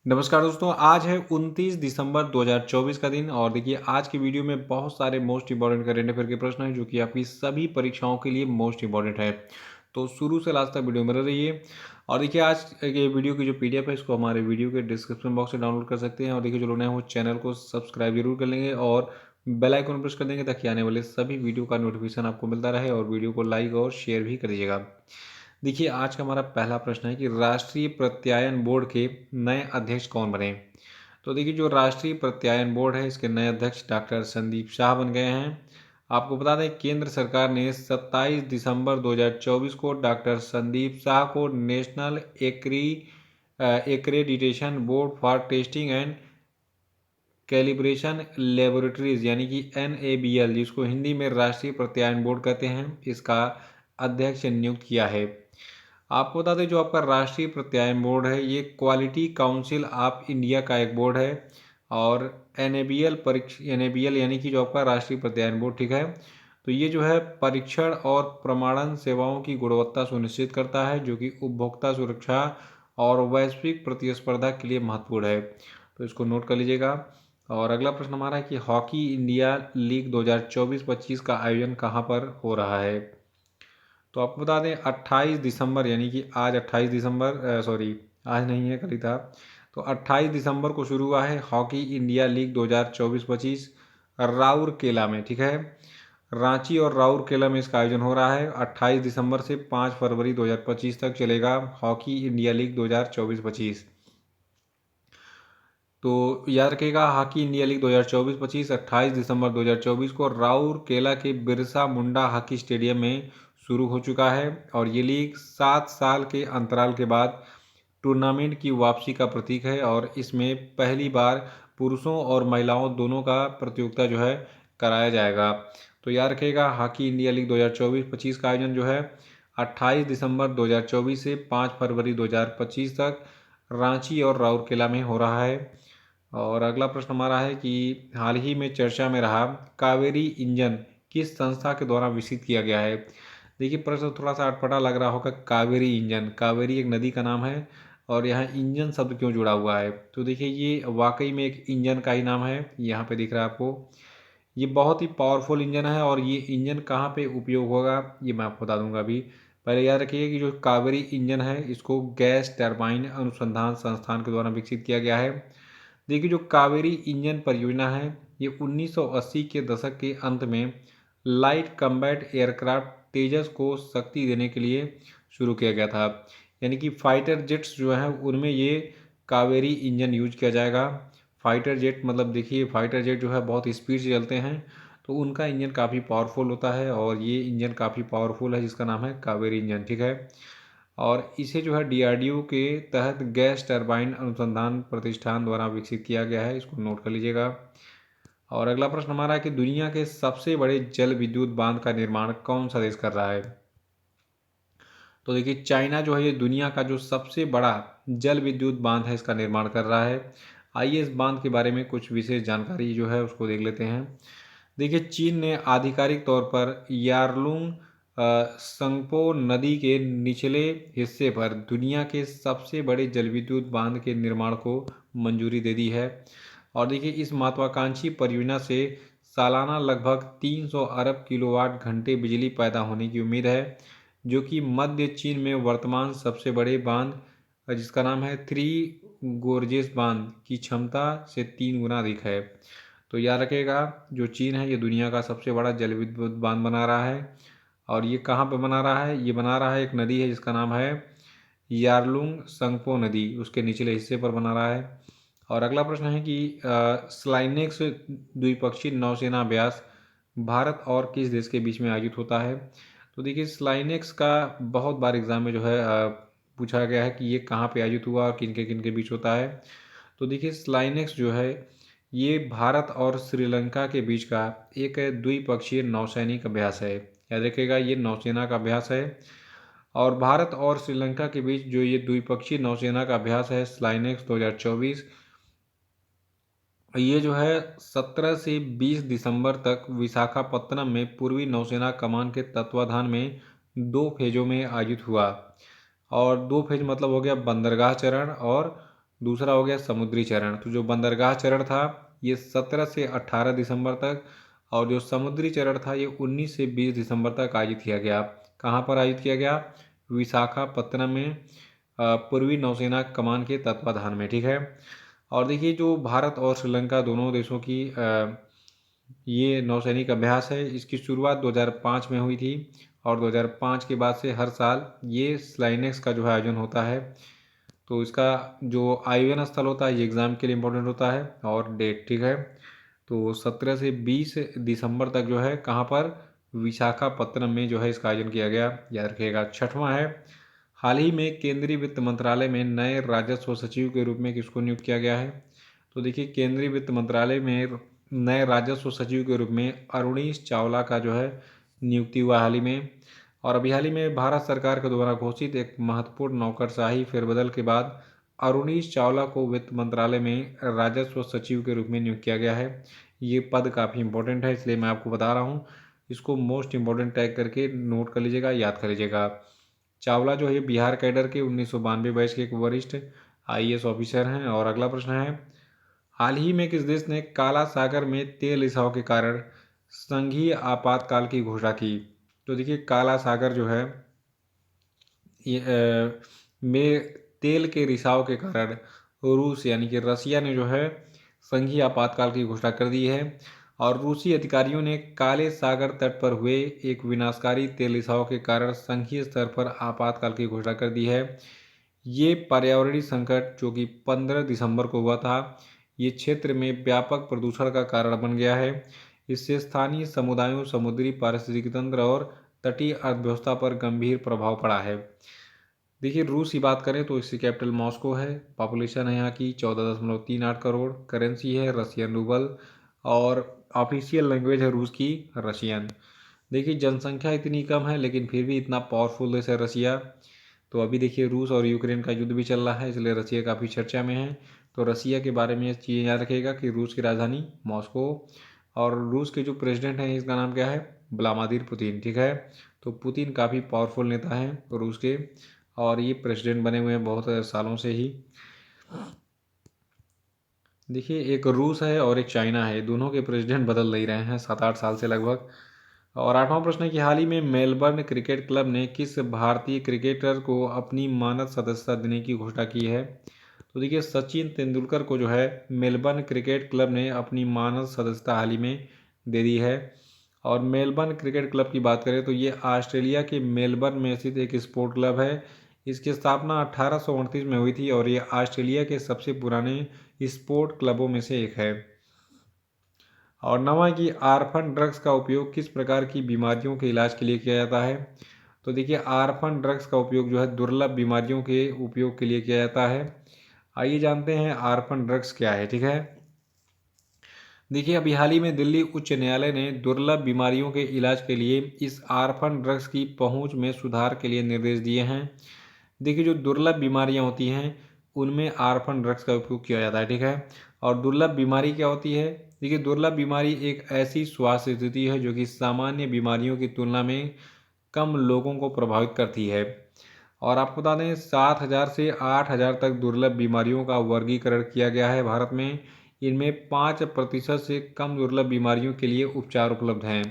नमस्कार दोस्तों, आज है 29 दिसंबर 2024 का दिन और देखिए आज की वीडियो में बहुत सारे मोस्ट इंपॉर्टेंट करंट अफेयर के प्रश्न हैं जो कि आपकी सभी परीक्षाओं के लिए मोस्ट इंपॉर्टेंट है। तो शुरू से लास्ट तक वीडियो में रहिए। और देखिए आज ये वीडियो की जो पीडीएफ है इसको हमारे वीडियो के डिस्क्रिप्शन बॉक्स से डाउनलोड कर सकते हैं। और देखिए जो लोग नए हैं वो चैनल को सब्सक्राइब जरूर कर लेंगे और बेल आइकन प्रेस कर देंगे ताकि आने वाले सभी वीडियो का नोटिफिकेशन आपको मिलता रहे। और वीडियो को लाइक और शेयर भी कर दीजिएगा। देखिए आज का हमारा पहला प्रश्न है कि राष्ट्रीय प्रत्यायन बोर्ड के नए अध्यक्ष कौन बने। तो देखिए जो राष्ट्रीय प्रत्यायन बोर्ड है इसके नए अध्यक्ष डॉक्टर संदीप शाह बन गए हैं। आपको बता दें केंद्र सरकार ने 27 दिसंबर 2024 को डॉक्टर संदीप शाह को national accreditation board for testing and calibration laboratories यानी कि NABL जिसको हिंदी में राष्ट्रीय प्रत्यायन बोर्ड कहते हैं इसका अध्यक्ष नियुक्त किया है। आपको बता दें जो आपका राष्ट्रीय प्रत्यायन बोर्ड है ये क्वालिटी काउंसिल ऑफ इंडिया का एक बोर्ड है। और NABL यानी कि जो आपका राष्ट्रीय प्रत्यायन बोर्ड, ठीक है, तो ये जो है परीक्षण और प्रमाणन सेवाओं की गुणवत्ता सुनिश्चित करता है जो कि उपभोक्ता सुरक्षा और वैश्विक प्रतिस्पर्धा के लिए महत्वपूर्ण है। तो इसको नोट कर लीजिएगा। और अगला प्रश्न हमारा है कि हॉकी इंडिया लीग 2024-25 का आयोजन कहाँ पर हो रहा है। तो आपको बता दें 28 दिसंबर यानी कि आज 28 दिसंबर सॉरी आज नहीं है कल ही था। तो 28 दिसंबर को शुरू हुआ है हॉकी इंडिया लीग 2024-25 राउरकेला में, ठीक है। रांची और राउरकेला में इसका आयोजन हो रहा है। 28 दिसंबर से 5 फरवरी 2025 तक चलेगा हॉकी इंडिया लीग 2024-25। तो याद रखिएगा हॉकी इंडिया लीग 2024-25 28 दिसंबर 2024 को राउरकेला के बिरसा मुंडा हॉकी स्टेडियम में शुरू हो चुका है। और ये लीग 7 साल के अंतराल के बाद टूर्नामेंट की वापसी का प्रतीक है। और इसमें पहली बार पुरुषों और महिलाओं दोनों का प्रतियोगिता जो है कराया जाएगा। तो याद रखिएगा हॉकी इंडिया लीग 2024-25 का आयोजन जो है 28 दिसंबर 2024 से 5 फरवरी 2025 तक रांची और राउरकेला में हो रहा है। और अगला प्रश्न हमारा है कि हाल ही में चर्चा में रहा कावेरी इंजन किस संस्था के द्वारा विकसित किया गया है। देखिए प्रश्न थोड़ा सा अटपटा लग रहा होगा, कावेरी इंजन, कावेरी एक नदी का नाम है और यहाँ इंजन शब्द क्यों जुड़ा हुआ है। तो देखिए ये वाकई में एक इंजन का ही नाम है, यहाँ पे दिख रहा है आपको। ये बहुत ही पावरफुल इंजन है और ये इंजन कहाँ पे उपयोग होगा ये मैं आपको बता दूंगा अभी। पहले याद रखिए कि जो कावेरी इंजन है इसको गैस टरबाइन अनुसंधान संस्थान के द्वारा विकसित किया गया है। देखिए जो कावेरी इंजन परियोजना है ये 1980 के दशक के अंत में लाइट कम्बैट एयरक्राफ्ट तेजस को शक्ति देने के लिए शुरू किया गया था। यानी कि फाइटर जेट्स जो हैं उनमें ये कावेरी इंजन यूज किया जाएगा। फाइटर जेट मतलब देखिए फाइटर जेट जो है बहुत स्पीड से चलते हैं तो उनका इंजन काफ़ी पावरफुल होता है और ये इंजन काफ़ी पावरफुल है जिसका नाम है कावेरी इंजन, ठीक है। और इसे जो है DRDO के तहत गैस टरबाइन अनुसंधान प्रतिष्ठान द्वारा विकसित किया गया है, इसको नोट कर लीजिएगा। और अगला प्रश्न हमारा है कि दुनिया के सबसे बड़े जल विद्युत बांध का निर्माण कौन सा देश कर रहा है। तो देखिए चाइना जो है ये दुनिया का जो सबसे बड़ा जल विद्युत बांध है इसका निर्माण कर रहा है। आइए इस बांध के बारे में कुछ विशेष जानकारी जो है उसको देख लेते हैं। देखिए चीन ने आधिकारिक तौर पर यारलुंग संगपो नदी के निचले हिस्से पर दुनिया के सबसे बड़े जलविद्युत बांध के निर्माण को मंजूरी दे दी है। और देखिए इस महत्वाकांक्षी परियोजना से सालाना लगभग 300 अरब किलोवाट घंटे बिजली पैदा होने की उम्मीद है जो कि मध्य चीन में वर्तमान सबसे बड़े बांध जिसका नाम है थ्री गोर्जेस बांध की क्षमता से 3 गुना अधिक है। तो याद रखिएगा जो चीन है ये दुनिया का सबसे बड़ा जल विद्युत बांध बना रहा है। और ये कहाँ पे बना रहा है, ये बना रहा है एक नदी है जिसका नाम है यारलुंग संगपो नदी, उसके निचले हिस्से पर बना रहा है। और अगला प्रश्न है कि स्लाइनेक्स द्विपक्षीय नौसेना अभ्यास भारत और किस देश के बीच में आयोजित होता है। तो देखिए स्लाइनेक्स का बहुत बार एग्जाम में जो है पूछा गया है कि ये कहाँ पे आयोजित हुआ और किन के बीच होता है। तो देखिए स्लाइनेक्स जो है ये भारत और श्रीलंका के बीच का एक द्विपक्षीय नौसैनिक अभ्यास है। याद रखिएगा ये नौसेना का अभ्यास है। और भारत और श्रीलंका के बीच जो ये द्विपक्षीय नौसेना का अभ्यास है स्लाइनेक्स 2024 ये जो है 17 से 20 दिसंबर तक विशाखापत्तनम में पूर्वी नौसेना कमान के तत्वाधान में 2 फेजों में आयोजित हुआ। और 2 फेज मतलब हो गया बंदरगाह चरण और दूसरा हो गया समुद्री चरण। तो जो बंदरगाह चरण था ये 17 से 18 दिसंबर तक, और जो समुद्री चरण था ये 19 से 20 दिसंबर तक आयोजित किया गया। कहाँ पर आयोजित किया गया? विशाखापत्तनम में, पूर्वी नौसेना कमान के तत्वाधान में। ठीक है। और देखिए जो भारत और श्रीलंका दोनों देशों की ये नौसैनिक अभ्यास है, इसकी शुरुआत 2005 में हुई थी, और 2005 के बाद से हर साल ये स्लाइनेक्स का जो है आयोजन होता है। तो इसका जो आयोजन स्थल होता है ये एग्ज़ाम के लिए इम्पोर्टेंट होता है, और डेट। ठीक है। तो 17 से 20 दिसंबर तक जो है कहाँ पर? विशाखापत्तनम में जो है इसका आयोजन किया गया, याद रखिएगा। छठवां है, हाल ही में केंद्रीय वित्त मंत्रालय में नए राजस्व सचिव के रूप में किसको नियुक्त किया गया है? तो देखिए केंद्रीय वित्त मंत्रालय में नए राजस्व सचिव के रूप में अरुणीश चावला का जो है नियुक्ति हुआ हाल ही में। और अभी हाल ही में भारत सरकार के द्वारा घोषित एक महत्वपूर्ण नौकरशाही फेरबदल के बाद अरुणीश चावला को वित्त मंत्रालय में राजस्व सचिव के रूप में नियुक्त किया गया है। ये पद काफ़ी इंपॉर्टेंट है, इसलिए मैं आपको बता रहा हूँ। इसको मोस्ट इंपॉर्टेंट टैग करके नोट कर लीजिएगा, याद कर लीजिएगा। चावला जो है बिहार कैडर के 1992 बैच के एक वरिष्ठ आईएएस ऑफिसर हैं। और अगला प्रश्न है, हाल ही में किस देश ने काला सागर में तेल रिसाव के कारण संघीय आपातकाल की घोषणा की? तो देखिए काला सागर जो है ये में तेल के रिसाव के कारण रूस यानी कि रसिया ने जो है संघीय आपातकाल की घोषणा कर दी है। और रूसी अधिकारियों ने काले सागर तट पर हुए एक विनाशकारी तेल रिसाव के कारण संघीय स्तर पर आपातकाल की घोषणा कर दी है। ये पर्यावरणीय संकट जो कि 15 दिसंबर को हुआ था, ये क्षेत्र में व्यापक प्रदूषण का कारण बन गया है। इससे स्थानीय समुदायों, समुद्री पारिस्थितिकी तंत्र और तटीय अर्थव्यवस्था पर गंभीर प्रभाव पड़ा है। देखिए रूस की बात करें तो इसकी कैपिटल मॉस्को है। पॉपुलेशन है यहाँ की 14.38 करोड़। करेंसी है रशियन रूबल, और ऑफिशियल लैंग्वेज है रूस की रशियन। देखिए जनसंख्या इतनी कम है लेकिन फिर भी इतना पावरफुल देश है रसिया। तो अभी देखिए रूस और यूक्रेन का युद्ध भी चल रहा है, इसलिए रसिया काफ़ी चर्चा में है। तो रसिया के बारे में ये चीज़ याद रखिएगा कि रूस की राजधानी मॉस्को। और रूस के जो प्रेसिडेंट हैं इसका नाम क्या है? Vladimir Putin. ठीक है। तो पुतिन काफ़ी पावरफुल नेता हैं रूस के, और ये प्रेसिडेंट बने हुए हैं बहुत सालों से ही। देखिए एक रूस है और एक चाइना है, दोनों के प्रेसिडेंट बदल नहीं रहे हैं 7-8 साल से लगभग। और आठवां प्रश्न है कि हाल ही में मेलबर्न क्रिकेट क्लब ने किस भारतीय क्रिकेटर को अपनी मानद सदस्यता देने की घोषणा की है? तो देखिए सचिन तेंदुलकर को जो है मेलबर्न क्रिकेट क्लब ने अपनी मानद सदस्यता हाल ही में दे दी है। और मेलबर्न क्रिकेट क्लब की बात करें तो ये ऑस्ट्रेलिया के मेलबर्न में स्थित एक स्पोर्ट क्लब है। इसकी स्थापना 1838 में हुई थी, और ये ऑस्ट्रेलिया के सबसे पुराने स्पोर्ट क्लबों में से एक है। और नवा कि आर्फन ड्रग्स का उपयोग किस प्रकार की बीमारियों के इलाज के लिए किया जाता है? तो देखिए आर्फन ड्रग्स का उपयोग जो है दुर्लभ बीमारियों के उपयोग के लिए किया जाता है। आइए जानते हैं आर्फन ड्रग्स क्या है। ठीक है। देखिए अभी हाल ही में दिल्ली उच्च न्यायालय ने दुर्लभ बीमारियों के इलाज के लिए इस आर्फन ड्रग्स की पहुंच में सुधार के लिए निर्देश दिए हैं। देखिए जो दुर्लभ बीमारियां होती हैं उनमें आर्फन ड्रग्स का उपयोग किया जाता है। ठीक है। और दुर्लभ बीमारी क्या होती है? देखिए दुर्लभ बीमारी एक ऐसी स्वास्थ्य स्थिति है जो कि सामान्य बीमारियों की तुलना में कम लोगों को प्रभावित करती है। और आपको बता दें 7,000 से 8,000 तक दुर्लभ बीमारियों का वर्गीकरण किया गया है भारत में। इनमें 5% से कम दुर्लभ बीमारियों के लिए उपचार उपलब्ध हैं।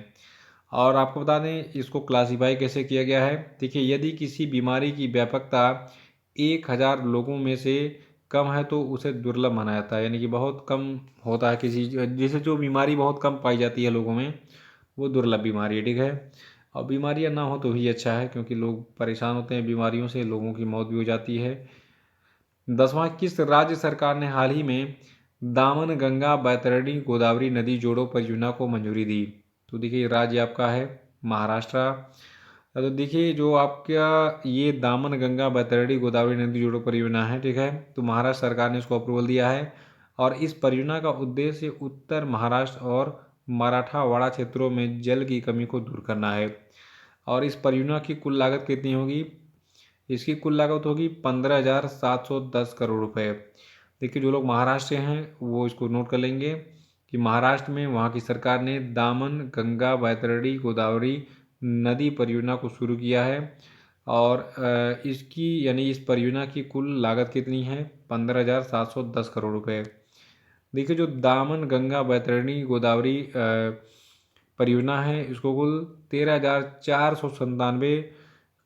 और आपको बता दें इसको क्लासीफाई कैसे किया गया है। देखिए यदि किसी बीमारी की व्यापकता 1,000 लोगों में से कम है तो उसे दुर्लभ माना जाता है, यानी कि बहुत कम होता है किसी, जैसे जो बीमारी बहुत कम पाई जाती है लोगों में वो दुर्लभ बीमारी है। ठीक है। और बीमारियां ना हो तो ही अच्छा है, क्योंकि लोग परेशान होते हैं बीमारियों से, लोगों की मौत भी हो जाती है। 10वां, किस राज्य सरकार ने हाल ही में दामन गंगा बैतरणी गोदावरी नदी जोड़ो परियोजना को मंजूरी दी? तो देखिए राज्य आपका है महाराष्ट्र। तो देखिए जो आपका ये दामन गंगा बैतरणी गोदावरी नदी जोड़ो परियोजना है, ठीक है, तो महाराष्ट्र सरकार ने इसको अप्रूवल दिया है। और इस परियोजना का उद्देश्य उत्तर महाराष्ट्र और मराठावाड़ा क्षेत्रों में जल की कमी को दूर करना है। और इस परियोजना की कुल लागत कितनी होगी? इसकी कुल लागत होगी 15,710 करोड़ रुपए। देखिए जो लोग महाराष्ट्र से हैं वो इसको नोट कर लेंगे कि महाराष्ट्र में वहाँ की सरकार ने दामन गंगा बैतरणी गोदावरी नदी परियोजना को शुरू किया है। और इसकी यानी इस परियोजना की कुल लागत कितनी है? 15,710 करोड़ रुपए। देखिए जो दामन गंगा बैतरणी गोदावरी परियोजना है, इसको कुल 13,497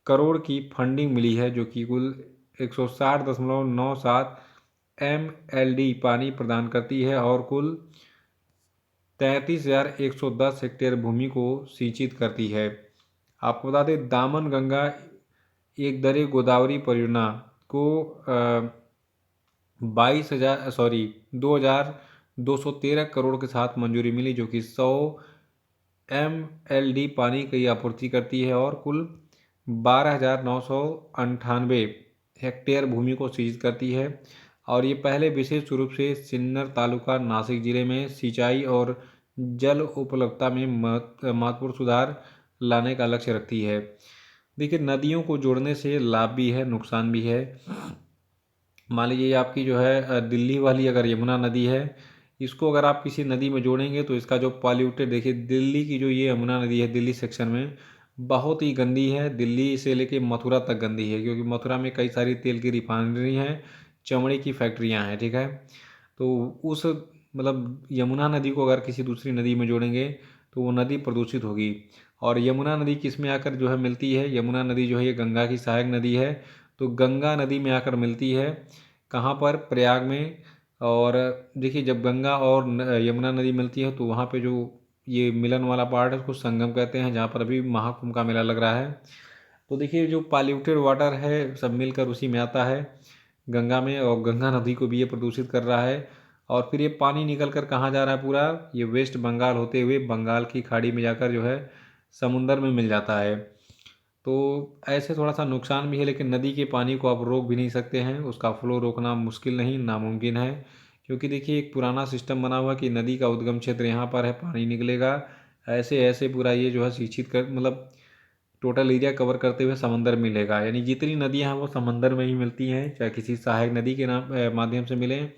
करोड़ की फंडिंग मिली है, जो कि कुल 160.97 MLD पानी प्रदान करती है और कुल 33,110 हेक्टेयर भूमि को सिंचित करती है। आपको बता दें दामन गंगा एक दरे गोदावरी परियोजना को 2,213 करोड़ के साथ मंजूरी मिली, जो कि 100 MLD पानी की आपूर्ति करती है और कुल 12,998 हेक्टेयर भूमि को सिंचित करती है। और ये पहले विशेष रूप से सिन्नर तालुका नासिक जिले में सिंचाई और जल उपलब्धता में महत्वपूर्ण सुधार लाने का लक्ष्य रखती है। देखिए नदियों को जोड़ने से लाभ भी है, नुकसान भी है। मान लीजिए आपकी जो है दिल्ली वाली अगर यमुना नदी है, इसको अगर आप किसी नदी में जोड़ेंगे तो इसका जो पॉल्यूटेड, देखिए दिल्ली की जो ये यमुना नदी है दिल्ली सेक्शन में बहुत ही गंदी है। दिल्ली से लेके मथुरा तक गंदी है, क्योंकि मथुरा में कई सारी तेल की रिफाइनरी हैं, चमड़े की फैक्ट्रियां हैं, ठीक है। तो उस मतलब यमुना नदी को अगर किसी दूसरी नदी में जोड़ेंगे तो वो नदी प्रदूषित होगी। और यमुना नदी किस में आकर जो है मिलती है? यमुना नदी जो है ये गंगा की सहायक नदी है, तो गंगा नदी में आकर मिलती है कहाँ पर? प्रयाग में। और देखिए जब गंगा और यमुना नदी मिलती है तो वहाँ पे जो ये मिलन वाला पार्ट है उसको संगम कहते हैं, जहाँ पर अभी महाकुंभ का मेला लग रहा है। तो देखिए जो पॉल्यूटेड वाटर है सब मिलकर उसी में आता है गंगा में, और गंगा नदी को भी ये प्रदूषित कर रहा है। और फिर ये पानी निकल कर कहाँ जा रहा है? पूरा ये वेस्ट बंगाल होते हुए बंगाल की खाड़ी में जाकर जो है समुंदर में मिल जाता है। तो ऐसे थोड़ा सा नुकसान भी है, लेकिन नदी के पानी को आप रोक भी नहीं सकते हैं, उसका फ्लो रोकना मुश्किल नहीं नामुमकिन है। क्योंकि देखिए एक पुराना सिस्टम बना हुआ कि नदी का उद्गम क्षेत्र यहाँ पर है, पानी निकलेगा ऐसे ऐसे पूरा ये जो है सिंचित कर मतलब टोटल एरिया कवर करते हुए समंदर मिलेगा। यानी जितनी नदियाँ हैं वो समंदर में ही मिलती हैं, चाहे किसी सहायक नदी के नाम माध्यम से मिलें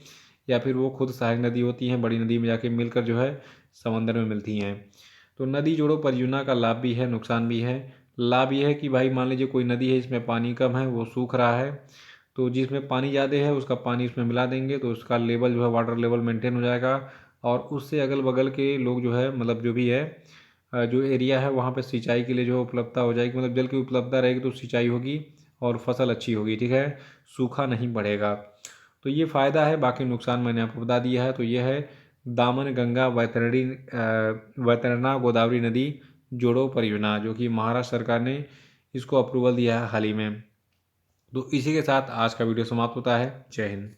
या फिर वो खुद सहायक नदी होती हैं, बड़ी नदी में जाके मिलकर जो है समंदर में मिलती हैं। तो नदी जोड़ो परियोजना का लाभ भी है, नुकसान भी है। लाभ ये है कि भाई मान लीजिए कोई नदी है इसमें पानी कम है, वो सूख रहा है, तो जिसमें पानी ज़्यादा है उसका पानी उसमें मिला देंगे तो उसका लेवल जो है वाटर लेवल मेंटेन हो जाएगा। और उससे अगल बगल के लोग जो है मतलब जो भी है जो एरिया है वहाँ पे सिंचाई के लिए जो है उपलब्धता हो जाएगी, मतलब जल की उपलब्धता रहेगी तो सिंचाई होगी और फसल अच्छी होगी, ठीक है, सूखा नहीं बढ़ेगा। तो ये फ़ायदा है, बाकी नुकसान मैंने आपको बता दिया है। तो ये है दामन गंगा वैतरणा गोदावरी नदी जोड़ो परियोजना, जो कि महाराष्ट्र सरकार ने इसको अप्रूवल दिया है हाल ही में। तो इसी के साथ आज का वीडियो समाप्त होता है। जय हिंद।